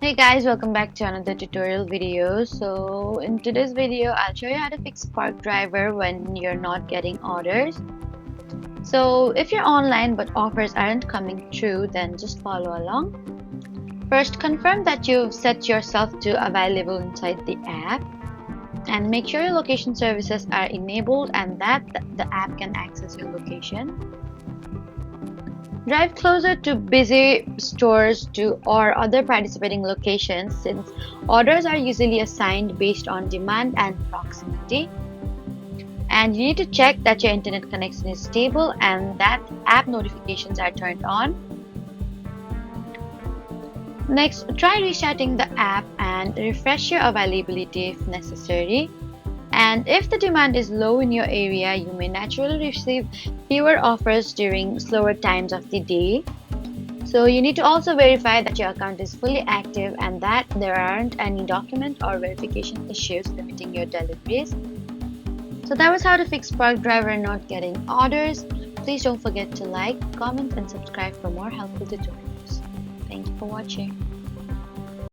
Hey guys, welcome back to another tutorial video. So in today's video, I'll show you how to fix Spark Driver when you're not getting orders. So if you're online but offers aren't coming through, then just follow along. First, confirm that you've set yourself to available inside the app and make sure your location services are enabled and that the app can access your location. Drive closer to busy stores or other participating locations since orders are usually assigned based on demand and proximity. And you need to check that your internet connection is stable and that app notifications are turned on. Next, try restarting the app and refresh your availability if necessary. And if the demand is low in your area, you may naturally receive fewer offers during slower times of the day. So you need to also verify that your account is fully active and that there aren't any document or verification issues limiting your deliveries. So that was how to fix Spark Driver not getting orders. Please don't forget to like, comment and subscribe for more helpful tutorials. Thank you for watching.